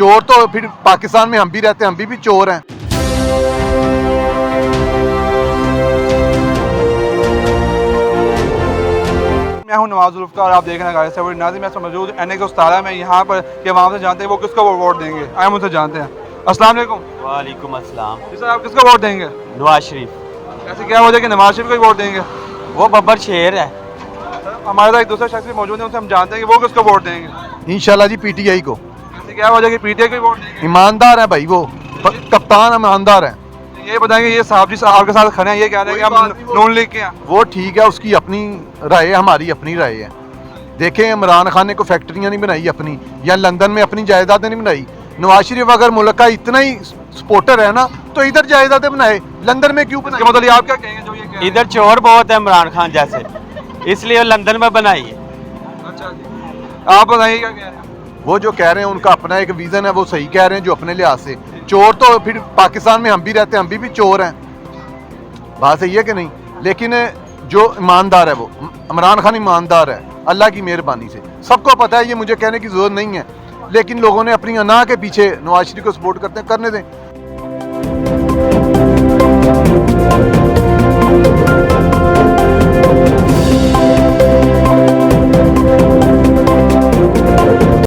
चोर तो फिर पाकिस्तान में हम भी रहते हैं, हम भी चोर हैं। मैं हूं नवाज जुल्फ़िकार और आप देख रहे हैं गाइस सेवन नाज़िम। मैं मौजूद एन ए के उस्तारा में यहाँ पर कि वहाँ से जानते हैं वो किसको वोट देंगे। आए हम उनसे जानते हैं। अस्सलाम वालेकुम। वालेकुम अस्सलाम। जी सर, आप किसको वोट देंगे? नवाज शरीफ। ऐसे क्या वजह कि नवाज शरीफ को ही वोट देंगे? वो बब्बर शेर है। हमारे साथ एक दूसरा शख्स भी मौजूद है, उनसे हम जानते हैं कि वो किसको वोट देंगे। इंशाल्लाह जी पीटीआई को। ऐसे क्या वजह कि पीटीआई को ही वोट देंगे? ईमानदार है भाई, वो कप्तान ईमानदार है। ये बताएंगे, ये साहब जी आपके साथ खड़े हैं, ये कह रहे हैं कि हम नून लीग के हैं। वो ठीक है, उसकी अपनी राय है, हमारी अपनी राय है। देखें, इमरान खान ने कोई फैक्ट्रियाँ नहीं बनाई अपनी, या लंदन में अपनी जायदादें नहीं बनाई। नवाज शरीफ अगर मुल्क का इतना ही सपोर्टर है ना, तो इधर जायदादें बनाए, लंदन में क्यों बनाए? मतलब आप क्या कहेंगे जो ये कह रहे हैं? इधर चोर बहुत है इमरान खान जैसे, इसलिए वो लंदन में बनाई है। अच्छा जी, आप बताइए क्या कह रहे हैं? वो जो कह रहे हैं उनका अपना एक विजन है, वो सही कह रहे हैं जो अपने लिहाज से। चोर तो फिर पाकिस्तान में हम भी रहते हैं, हम भी चोर हैं। बात सही है कि नहीं? लेकिन जो ईमानदार है वो इमरान खान ईमानदार है, अल्लाह की मेहरबानी से। सबको पता है, ये मुझे कहने की जरूरत नहीं है। लेकिन लोगों ने अपनी अना के पीछे नवाज शरीफ को सपोर्ट करते हैं, करने दें।